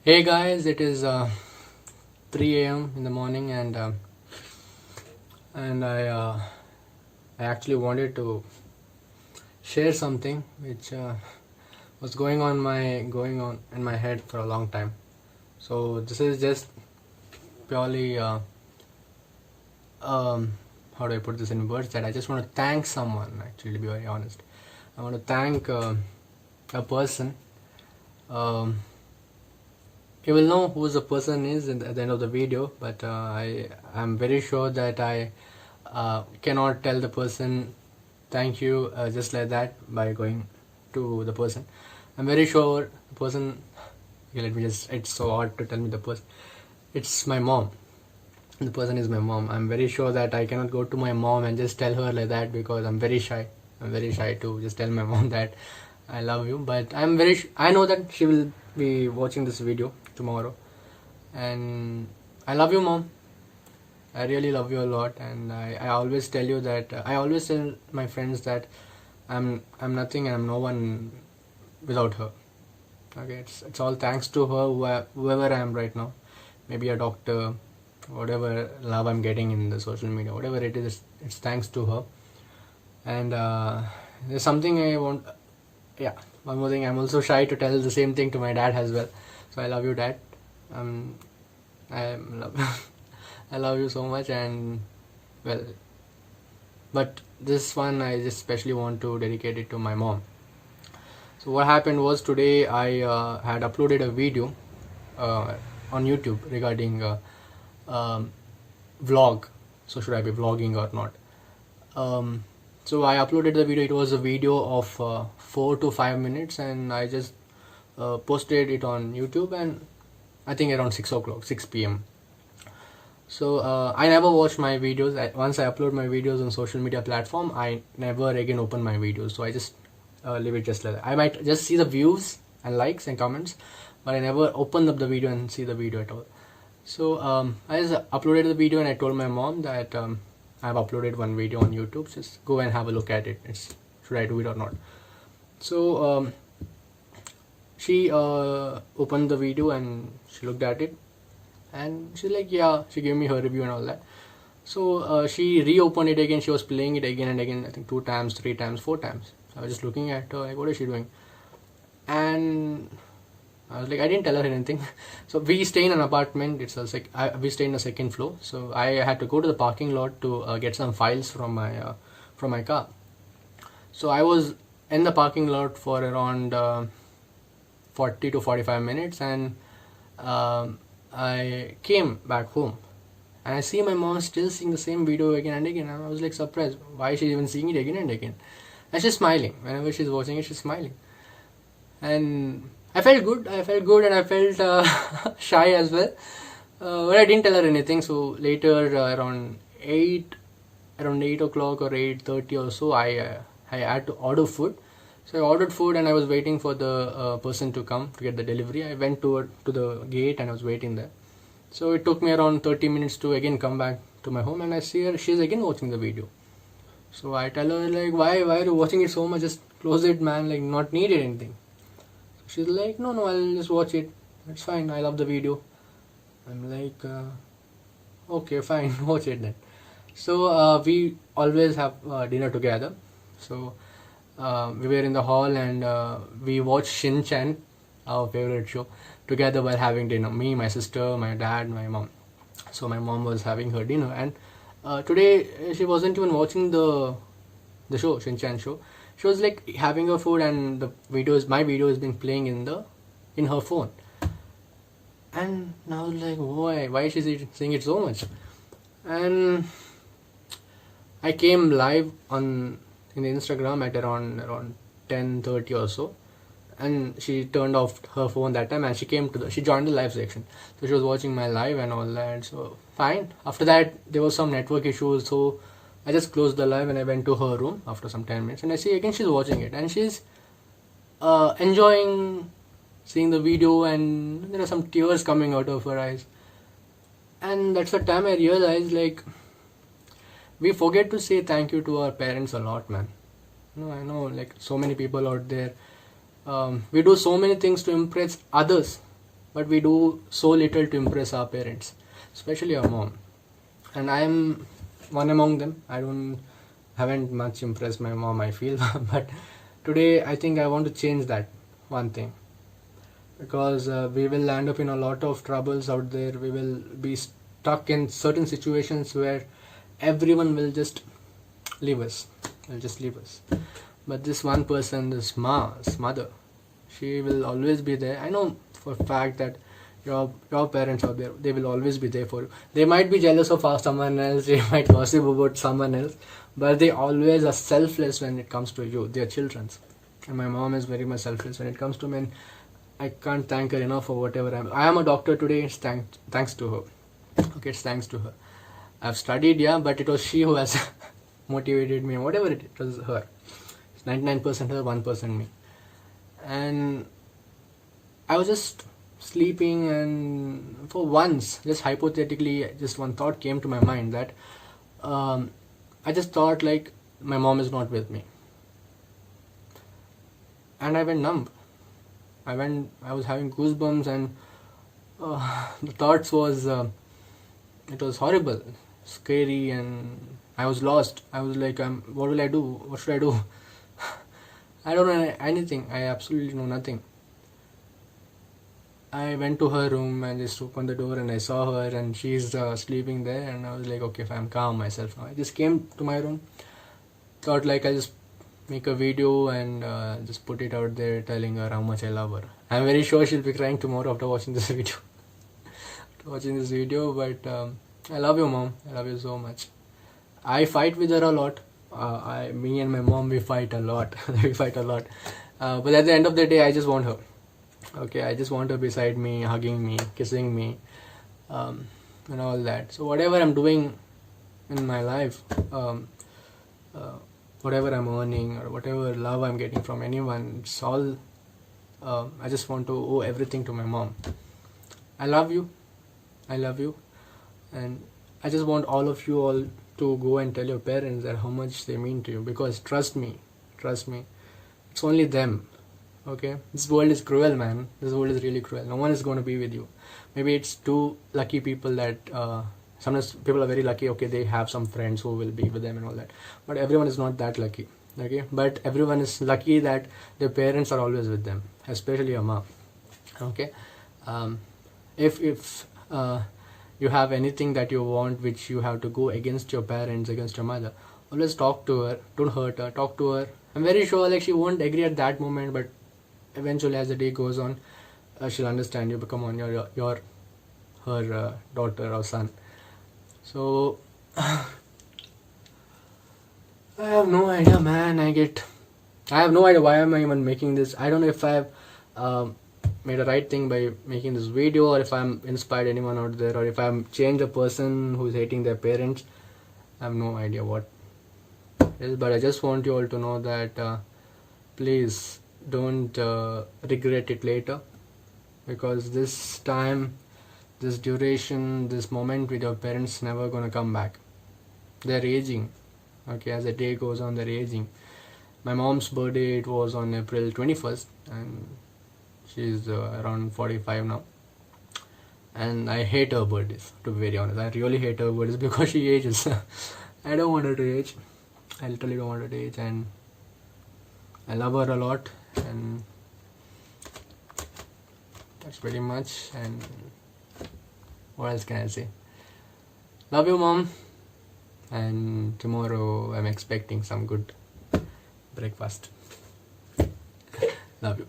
Hey guys, it is 3 a.m. in the morning, and I actually wanted to share something which was going on in my head for a long time. So this is just purely how do I put this in words, that I just want to thank someone. Actually, to be very honest, I want to thank a person. Um, you will know who the person is at the end of the video, but I am very sure that I cannot tell the person thank you just like that by going to the person. I'm very sure the person. Okay, let me just. It's so hard to tell me the person. It's my mom. The person is my mom. I'm very sure that I cannot go to my mom and just tell her like that because I'm very shy. I'm very shy to just tell my mom that I love you. But I know that she will be watching this video tomorrow, and I love you, mom. I really love you a lot, and I always tell you that I always tell my friends that I'm nothing and I'm no one without her. Okay, it's all thanks to her, whoever I am right now. Maybe a doctor, whatever love I'm getting in the social media, whatever it is, it's thanks to her. And there's something I want. Yeah, one more thing. I'm also shy to tell the same thing to my dad as well. So I love you, dad. Um, I love I love you so much, and well, but this one I just especially want to dedicate it to my mom. So what happened was today I had uploaded a video on YouTube regarding um, vlog. So should I be vlogging or not? So I uploaded the video. It was a video of 4 to 5 minutes, and I just posted it on YouTube, and I think around 6 o'clock, 6 p.m. So I never watch my videos. Once I upload my videos on social media platform, I never again open my videos. So I just leave it just like that. I might just see the views and likes and comments, but I never open up the video and see the video at all. So I just uploaded the video, and I told my mom that I've uploaded one video on YouTube. Just go and have a look at it. Should I do it or not? So she opened the video and she looked at it, and she's like, yeah, she gave me her review and all that. So she reopened it again. She was playing it again and again, I think 2 times, 3 times, 4 times. So I was just looking at her like, what is she doing? And I was like, I didn't tell her anything. So we stay in an apartment. We stay in a second floor. So I had to go to the parking lot to get some files from my car. So I was in the parking lot for around 40 to 45 minutes, and I came back home, and I see my mom still seeing the same video again and again. And I was like surprised why is she even seeing it again and again. And she's smiling whenever she's watching it. She's smiling, and I felt good, and I felt shy as well. But I didn't tell her anything. So later, around 8 o'clock or 8:30 or so, I had to order food. So I ordered food, and I was waiting for the person to come to get the delivery. I went to the gate, and I was waiting there. So it took me around 30 minutes to again come back to my home, and I see her. She's again watching the video. So I tell her like, why are you watching it so much? Just close it, man. Like, not needed anything. She's like, no, I'll just watch it. It's fine. I love the video. I'm like, okay, fine, watch it then. So we always have dinner together. So we were in the hall, and we watched Shin Chan, our favorite show, together while having dinner. Me, my sister, my dad, my mom. So my mom was having her dinner, and today she wasn't even watching the show, Shin Chan show. She was like having her food, and my video is being playing in her phone. And now like, why is she seeing it so much? And I came live in the Instagram at around 10:30 or so, and she turned off her phone that time, and she joined the live section. So she was watching my live and all that. So fine. After that, there was some network issues, so I just closed the live and I went to her room after some 10 minutes, and I see again she's watching it, and she's enjoying seeing the video, and there are some tears coming out of her eyes. And that's the time I realized, like, we forget to say thank you to our parents a lot, man. I know, like, so many people out there, we do so many things to impress others, but we do so little to impress our parents, especially our mom. And I am one among them. Haven't much impressed my mom, I feel. But today I think I want to change that one thing, because we will end up in a lot of troubles out there. We will be stuck in certain situations where everyone will just leave us, but this one person, this mother, she will always be there. I know for a fact that your parents out there, they will always be there for you. They might be jealous of someone else, they might gossip about someone else, but they always are selfless when it comes to you, their children. And my mom is very much selfless when it comes to men. I can't thank her enough for whatever I am a doctor today. It's thanks to her. Okay, it's thanks to her. I've studied, yeah, but it was she who has motivated me. Whatever it was her. It's 99% her, 1% me. And I was just sleeping, and for once, just hypothetically, just one thought came to my mind that I just thought like my mom is not with me, and I went numb. I was having goosebumps, and the thoughts was it was horrible, scary, and I was lost. I was like, what will I do? What should I do? I don't know anything. I absolutely know nothing. I went to her room and just opened the door, and I saw her, and she's sleeping there, and I was like, okay, I'm calm myself now. I just came to my room, thought like I'll just make a video and just put it out there telling her how much I love her. I'm very sure she'll be crying tomorrow after watching this video. But I love you, mom. I love you so much. I fight with her a lot. Me and my mom, we fight a lot. But at the end of the day, I just want her. Okay, I just want her beside me, hugging me, kissing me, and all that. So whatever I'm doing in my life, whatever I'm earning or whatever love I'm getting from anyone, it's all, I just want to owe everything to my mom. I love you, and I just want all of you all to go and tell your parents that how much they mean to you, because trust me, it's only them. Okay, this world is cruel, man. This world is really cruel. No one is going to be with you. Maybe it's two lucky people that sometimes people are very lucky. Okay, they have some friends who will be with them and all that, but everyone is not that lucky. Okay, but everyone is lucky that their parents are always with them, especially your mom. Okay, if you have anything that you want which you have to go against your parents, against your mother, always talk to her. Don't hurt her. Talk to her. I'm very sure like she won't agree at that moment, but eventually as the day goes on, she'll understand you. Become on your her daughter or son. So I have no idea, man. I have no idea why am I even making this. I don't know if I've made a right thing by making this video, or if I'm inspired anyone out there, or if I'm changed a person who's hating their parents. I have no idea what it is, but I just want you all to know that please don't regret it later, because this time, this duration, this moment with your parents never gonna come back. They're aging. Okay, as the day goes on, they're aging. My mom's birthday, it was on April 21st, and she's around 45 now. And I hate her birthdays, to be very honest. I really hate her birthdays because she ages. I don't want her to age. I literally don't want her to age, and I love her a lot, and that's pretty much. And what else can I say? Love you, mom. And tomorrow I'm expecting some good breakfast. Love you.